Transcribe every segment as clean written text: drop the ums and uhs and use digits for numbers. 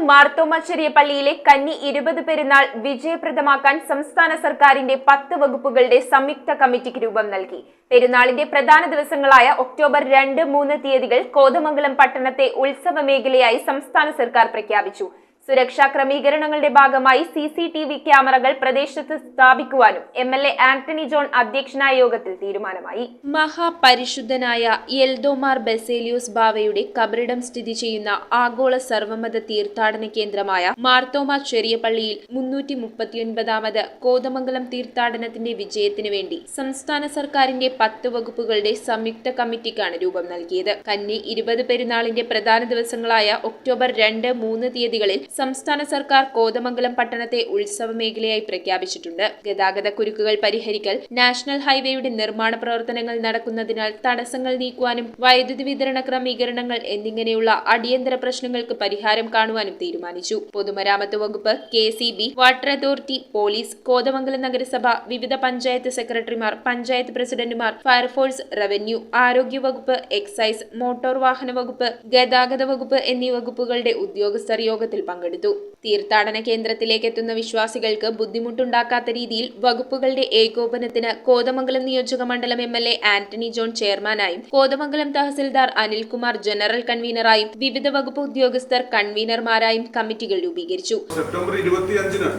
മാർത്തോമ ചെറിയ പള്ളിയിലെ കന്നി 20 പെരുന്നാൾ വിജയപ്രദമാക്കാൻ സംസ്ഥാന സർക്കാരിന്റെ 10 വകുപ്പുകളുടെ സംയുക്ത കമ്മിറ്റിക്ക് രൂപം നൽകി. പെരുന്നാളിന്റെ പ്രധാന ദിവസങ്ങളായ ഒക്ടോബർ 2, 3 തീയതികൾ കോതമംഗലം പട്ടണത്തെ ഉത്സവ മേഖലയായി സംസ്ഥാന സർക്കാർ പ്രഖ്യാപിച്ചു. സുരക്ഷാ ക്രമീകരണങ്ങളുടെ ഭാഗമായി CCTV ക്യാമറകൾ പ്രദേശത്ത് സ്ഥാപിക്കുവാനും MLA ആന്റണി ജോൺ അധ്യക്ഷനായ യോഗത്തിൽ തീരുമാനമായി. മഹാപരിശുദ്ധനായ എൽദോമാർ ബസേലിയോസ് ബാവയുടെ കബറിടം സ്ഥിതി ചെയ്യുന്ന ആഗോള സർവമത തീർത്ഥാടന കേന്ദ്രമായ മാർത്തോമ ചെറിയ പള്ളിയിൽ 339ാമത് കോതമംഗലം തീർത്ഥാടനത്തിന്റെ വിജയത്തിന് വേണ്ടി സംസ്ഥാന സർക്കാരിന്റെ 10 വകുപ്പുകളുടെ സംയുക്ത കമ്മിറ്റിക്കാണ് രൂപം നൽകിയത്. കന്നി 20 പെരുന്നാളിന്റെ പ്രധാന ദിവസങ്ങളായ ഒക്ടോബർ 2, 3 തീയതികളിൽ സംസ്ഥാന സർക്കാർ കോതമംഗലം പട്ടണത്തെ ഉത്സവ മേഖലയായി പ്രഖ്യാപിച്ചിട്ടുണ്ട്. ഗതാഗത കുരുക്കുകൾ പരിഹരിക്കൽ, നാഷണൽ ഹൈവേയുടെ നിർമ്മാണ പ്രവർത്തനങ്ങൾ നടക്കുന്നതിനാൽ തടസ്സങ്ങൾ നീക്കുവാനും വൈദ്യുതി വിതരണ ക്രമീകരണങ്ങൾ എന്നിങ്ങനെയുള്ള അടിയന്തര പ്രശ്നങ്ങൾക്ക് പരിഹാരം കാണുവാനും തീരുമാനിച്ചു. പൊതുമരാമത്ത് വകുപ്പ്, KCB, water authority, police, Kothamangalam നഗരസഭ, വിവിധ പഞ്ചായത്ത് സെക്രട്ടറിമാർ, പഞ്ചായത്ത് പ്രസിഡന്റുമാർ, ഫയർഫോഴ്സ്, റവന്യൂ, ആരോഗ്യ വകുപ്പ്, എക്സൈസ്, മോട്ടോർ വാഹന വകുപ്പ്, ഗതാഗത വകുപ്പ് എന്നീ വകുപ്പുകളുടെ ഉദ്യോഗസ്ഥർ യോഗത്തിൽ പങ്കെടുത്തു. തീർത്ഥാടന കേന്ദ്രത്തിലേക്ക് എത്തുന്ന വിശ്വാസികൾക്ക് ബുദ്ധിമുട്ടുണ്ടാക്കാത്ത രീതിയിൽ വകുപ്പുകളുടെ ഏകോപനത്തിന് കോതമംഗലം നിയോജക മണ്ഡലം MLA ആന്റണി ജോൺ ചെയർമാനായും കോതമംഗലം തഹസിൽദാർ അനിൽകുമാർ ജനറൽ കൺവീനറായും വിവിധ വകുപ്പ് ഉദ്യോഗസ്ഥർ കൺവീനർമാരായും കമ്മിറ്റികൾ രൂപീകരിച്ചു. സെപ്റ്റംബർ 25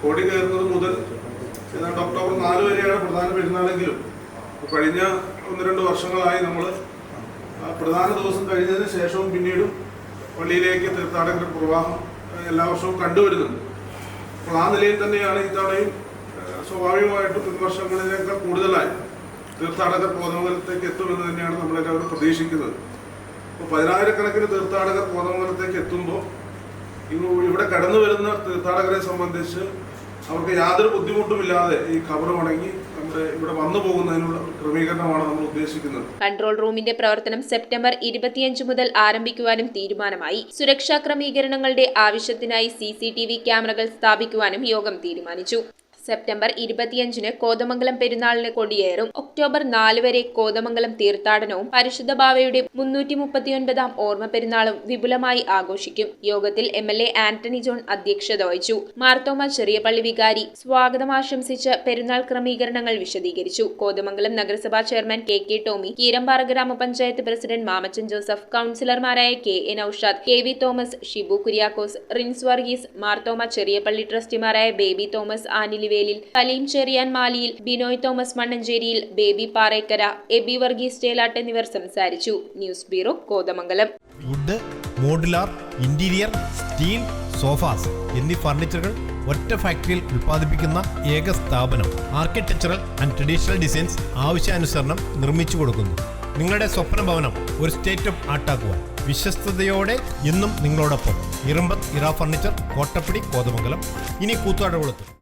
കോടി കയറുന്നത് മുതൽ ഒക്ടോബർ 4 വരെയാണ് പ്രധാന പെരുന്നാളെങ്കിലും കഴിഞ്ഞ 1-2 വർഷങ്ങളായി നമ്മൾ പ്രധാന ദിവസം കഴിഞ്ഞതിന് ശേഷവും പിന്നീടും പള്ളിയിലേക്ക് തീർത്ഥാടകരുടെ പ്രവാഹം എല്ലാ വർഷവും കണ്ടുവരുന്നുണ്ട്. അപ്പോൾ ആ നിലയിൽ തന്നെയാണ് ഇത്തവണയും സ്വാഭാവികമായിട്ടും മുൻവർഷങ്ങളിലേക്കാൾ കൂടുതലായി തീർത്ഥാടകർ കോതമംഗലത്തേക്ക് എത്തുമെന്ന് തന്നെയാണ് നമ്മളെല്ലാവരും പ്രതീക്ഷിക്കുന്നത്. അപ്പോൾ 10,000-കണക്കിന് തീർത്ഥാടകർ കോതമംഗലത്തേക്ക് എത്തുമ്പോൾ ഇവിടെ കടന്നു വരുന്ന തീർത്ഥാടകരെ സംബന്ധിച്ച് അവർക്ക് യാതൊരു ബുദ്ധിമുട്ടുമില്ലാതെ ഈ ഖബർ വണങ്ങി നമ്മുടെ ഇവിടെ വന്നു പോകുന്നതിനുള്ള ക്രമീകരണമാണ് നമ്മൾ ഉദ്ദേശിക്കുന്നത്. കൺട്രോൾ റൂമിന്റെ പ്രവർത്തനം സെപ്റ്റംബർ 25 മുതൽ ആരംഭിക്കുവാനും തീരുമാനമായി. സുരക്ഷാ ക്രമീകരണങ്ങളുടെ ആവശ്യത്തിനായി CCTV ക്യാമറകൾ സ്ഥാപിക്കുവാനും യോഗം തീരുമാനിച്ചു. സെപ്റ്റംബർ 25 കോതമംഗലം പെരുന്നാളിന് കൊടിയേറും. ഒക്ടോബർ 4 വരെ കോതമംഗലം തീർത്ഥാടനവും പരിശുദ്ധ ബാവയുടെ 339ാം ഓർമ്മ പെരുന്നാളും വിപുലമായി ആഘോഷിക്കും. യോഗത്തിൽ MLA ആന്റണി ജോൺ അധ്യക്ഷത വഹിച്ചു. മാർത്തോമ ചെറിയ പള്ളി വികാരി സ്വാഗതം ആശംസിച്ച് പെരുന്നാൾ ക്രമീകരണങ്ങൾ വിശദീകരിച്ചു. കോതമംഗലം നഗരസഭാ ചെയർമാൻ KK ടോമി, കീരമ്പാറ ഗ്രാമപഞ്ചായത്ത് പ്രസിഡന്റ് മാമച്ചൻ ജോസഫ്, കൌൺസിലർമാരായ KA നൌഷാദ്, KV തോമസ്, ഷിബു കുര്യാക്കോസ്, റിൻസ് വർഗീസ്, മാർത്തോമ ചെറിയ പള്ളി ട്രസ്റ്റിമാരായ ബേബി തോമസ് ആനിലി വേലിൽ, സലീം ചെറിയാൻ മാലിയിൽ, ബിനോയ് തോമസ് മണ്ണഞ്ചേരിയിൽ, ബേബി പാറേക്കര, എബി വർഗീസ് ചേലാട്ട് എന്നിവർ സംസാരിച്ചു. News bureau, Kothamangalam. Wood, modular, interior, steel, sofas എന്നീ ഫർണിച്ചറുകൾ ഒറ്റ ഫാക്ടറിയിൽ ഉൽപ്പാദിപ്പിക്കുന്ന ഏക സ്ഥാപനം. ആർക്കിടെക്ചറൽ ആൻഡ് ട്രഡീഷണൽ ഡിസൈൻസ് ആവശ്യാനുസരണം നിർമ്മിച്ചു കൊടുക്കുന്നു. നിങ്ങളുടെ സ്വപ്ന ഭവനം ഒരു സ്റ്റേറ്റ് ഓഫ് ആർട്ടാക്കുവാൻ വിശ്വസ്തയോടെ എന്നും നിങ്ങളോടൊപ്പം. ഇറമ്പത്ത് ഇറ ഫർണിച്ചർ, കോട്ടപ്പടി, കോതമംഗലം. ഇനി കൂത്താട്ടുകുളത്ത്.